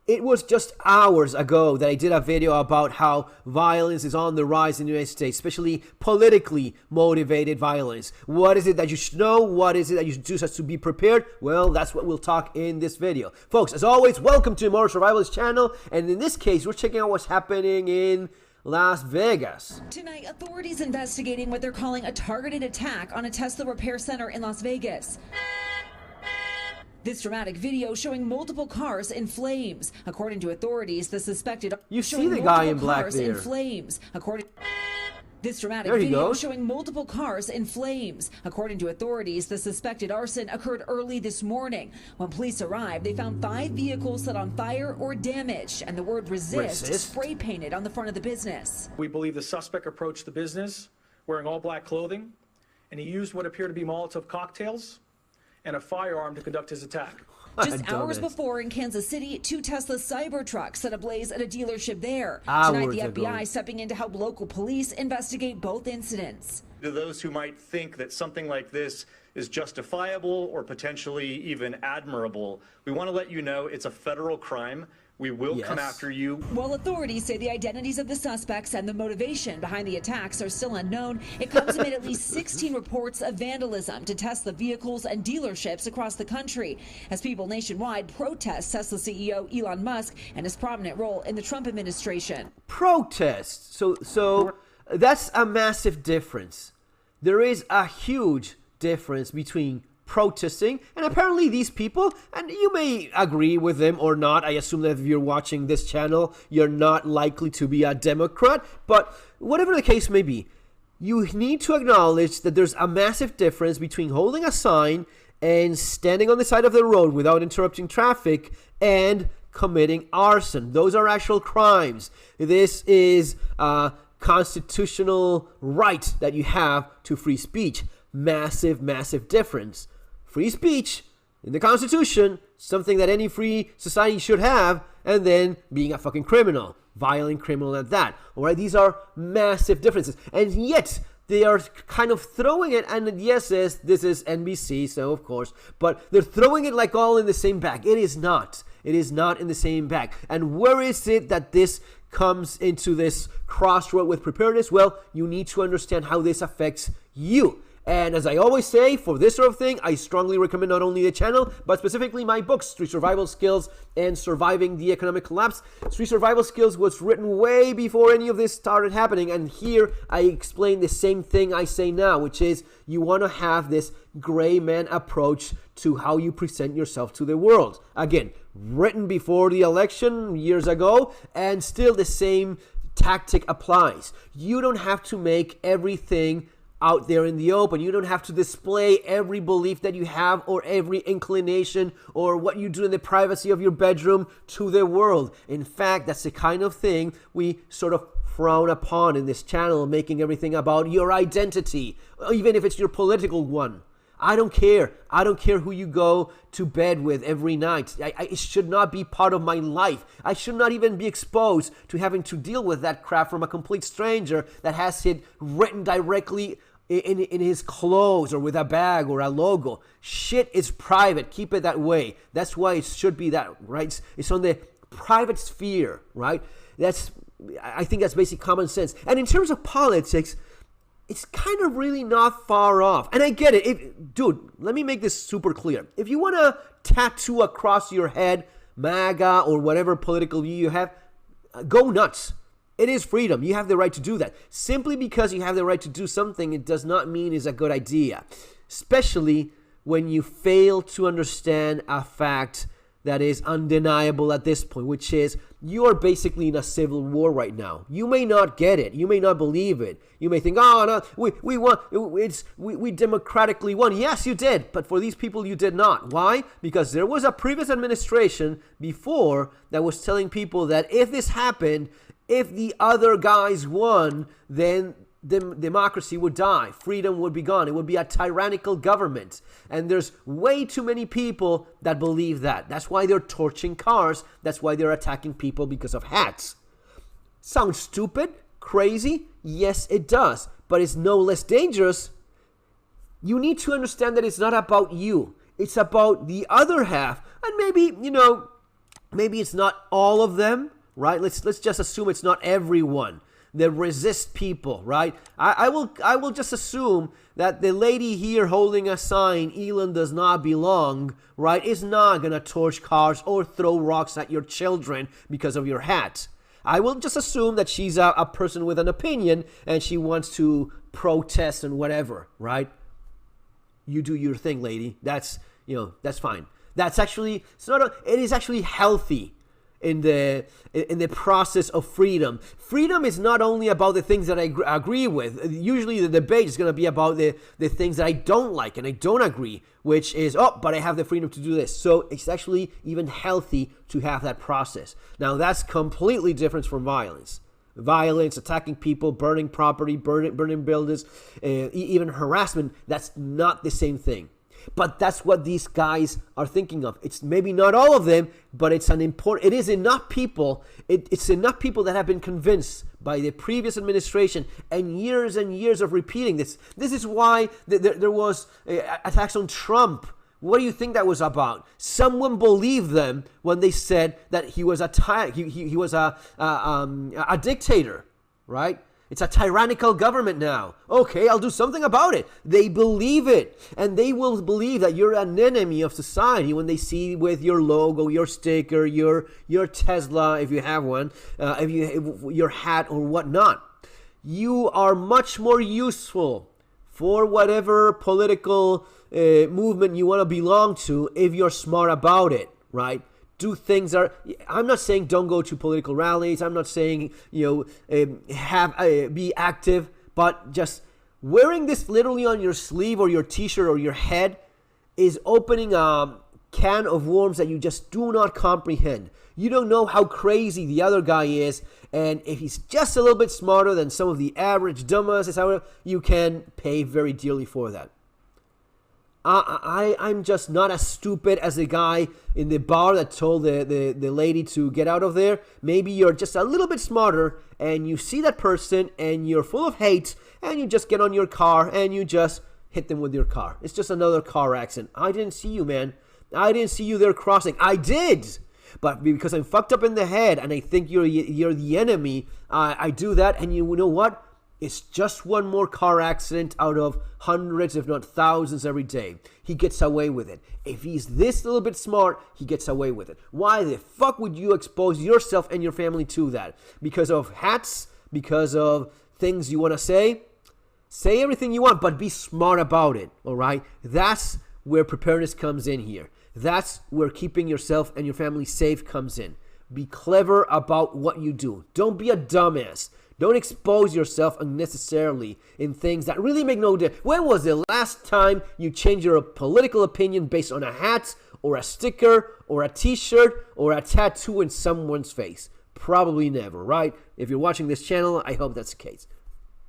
It was just hours ago that I did a video about how violence is on the rise in the United States, especially politically motivated violence. What is it that you should know? What is it that you should do to be prepared? Well, that's what we'll talk in this video. Folks, as always, welcome to More Survivalist channel. And in this case, we're checking out what's happening in Las Vegas. Tonight, authorities investigating what they're calling a targeted attack on a Tesla repair center in Las Vegas. This dramatic video showing multiple cars in flames. According to authorities, the suspected You see the guy in black there. In flames. This dramatic video showing multiple cars in flames. According to authorities, the suspected arson occurred early this morning. When police arrived, they found 5 vehicles set on fire or damaged, and the word resist spray painted on the front of the business. We believe the suspect approached the business wearing all black clothing, and he used what appear to be Molotov cocktails and a firearm to conduct his attack. Just hours before in Kansas City, 2 Tesla Cybertrucks set ablaze at a dealership there. Tonight, the FBI stepping in to help local police investigate both incidents. To those who might think that something like this is justifiable or potentially even admirable, we want to let you know it's a federal crime. We will come after you. While authorities say the identities of the suspects and the motivation behind the attacks are still unknown, it comes amid at least 16 reports of vandalism to Tesla vehicles and dealerships across the country as people nationwide protest Tesla CEO Elon Musk and his prominent role in the Trump administration. Protests. So that's a massive difference. There is a huge difference between protesting, and apparently these people, and you may agree with them or not, I assume that if you're watching this channel, you're not likely to be a Democrat, but whatever the case may be, you need to acknowledge that there's a massive difference between holding a sign and standing on the side of the road without interrupting traffic and committing arson. Those are actual crimes. This is a constitutional right that you have to free speech. Massive, massive difference. Free speech in the Constitution, something that any free society should have, and then being a fucking criminal, violent criminal at that. All right, these are massive differences, and yet they are kind of throwing it. And yes, this is NBC, so of course, but they're throwing it like all in the same bag. It is not. It is not in the same bag. And where is it that this comes into this crossroad with preparedness? Well, you need to understand how this affects you. And as I always say, for this sort of thing, I strongly recommend not only the channel, but specifically my books, Street Survival Skills and Surviving the Economic Collapse. Street Survival Skills was written way before any of this started happening. And here I explain the same thing I say now, which is you want to have this gray man approach to how you present yourself to the world. Again, written before the election years ago, and still the same tactic applies. You don't have to make everything out there in the open. You don't have to display every belief that you have or every inclination or what you do in the privacy of your bedroom to the world. In fact, that's the kind of thing we sort of frown upon in this channel, making everything about your identity, even if it's your political one. I don't care. I don't care who you go to bed with every night. It should not be part of my life. I should not even be exposed to having to deal with that crap from a complete stranger that has it written directly in his clothes or with a bag or a logo. Shit is private. Keep it that way. That's why it should be that, right? It's on the private sphere, right? I think that's basic common sense. And in terms of politics, it's kind of really not far off. And I get it. Dude, let me make this super clear. If you want to tattoo across your head MAGA or whatever political view you have, go nuts. It is freedom. You have the right to do that. Simply because you have the right to do something, it does not mean it's a good idea. Especially when you fail to understand a fact that is undeniable at this point, which is you are basically in a civil war right now. You may not get it. You may not believe it. You may think, oh, no, we won. We democratically won. Yes, you did. But for these people, you did not. Why? Because there was a previous administration before that was telling people that if this happened, if the other guys won, then democracy would die, freedom would be gone, it would be a tyrannical government. And there's way too many people that believe that. That's why they're torching cars. That's why they're attacking people because of hats. Sounds stupid, crazy? Yes, it does. But it's no less dangerous. You need to understand that it's not about you. It's about the other half. And maybe, maybe it's not all of them, right? Let's just assume it's not everyone that resist people, right? I will just assume that the lady here holding a sign, Elon does not belong, right, is not gonna torch cars or throw rocks at your children because of your hat. I will just assume that she's a person with an opinion and she wants to protest and whatever, right? You do your thing, lady. That's fine. That's actually, it is actually healthy in the process of freedom. Freedom is not only about the things that I agree with. Usually the debate is going to be about the things that I don't like and I don't agree, which is, but I have the freedom to do this. So it's actually even healthy to have that process. Now that's completely different from violence. Violence, attacking people, burning property, burning buildings, even harassment, that's not the same thing. But that's what these guys are thinking of. It's maybe not all of them, but it is enough people. It's enough people that have been convinced by the previous administration and years of repeating this. This is why there was attacks on Trump. What do you think that was about? Someone believed them when they said that he was he was a dictator, right? It's a tyrannical government now. Okay, I'll do something about it. They believe it. And they will believe that you're an enemy of society when they see with your logo, your sticker, your Tesla, if you have one, your hat or whatnot. You are much more useful for whatever political movement you want to belong to if you're smart about it, right? Do things I'm not saying don't go to political rallies. I'm not saying, be active, but just wearing this literally on your sleeve or your t-shirt or your head is opening a can of worms that you just do not comprehend. You don't know how crazy the other guy is, and if he's just a little bit smarter than some of the average dumbasses, you can pay very dearly for that. I'm just not as stupid as the guy in the bar that told the lady to get out of there. Maybe you're just a little bit smarter and you see that person and you're full of hate and you just get on your car and you just hit them with your car. It's just another car accident. I didn't see you, man. I didn't see you there crossing. I did. But because I'm fucked up in the head and I think you're the enemy, I do that. And you know what? It's just one more car accident out of hundreds, if not thousands, every day. He gets away with it. If he's this little bit smart, he gets away with it. Why the fuck would you expose yourself and your family to that? Because of hats? Because of things you want to say? Say everything you want, but be smart about it, all right? That's where preparedness comes in here. That's where keeping yourself and your family safe comes in. Be clever about what you do. Don't be a dumbass. Don't expose yourself unnecessarily in things that really make no difference. When was the last time you changed your political opinion based on a hat or a sticker or a t-shirt or a tattoo in someone's face? Probably never, right? If you're watching this channel, I hope that's the case.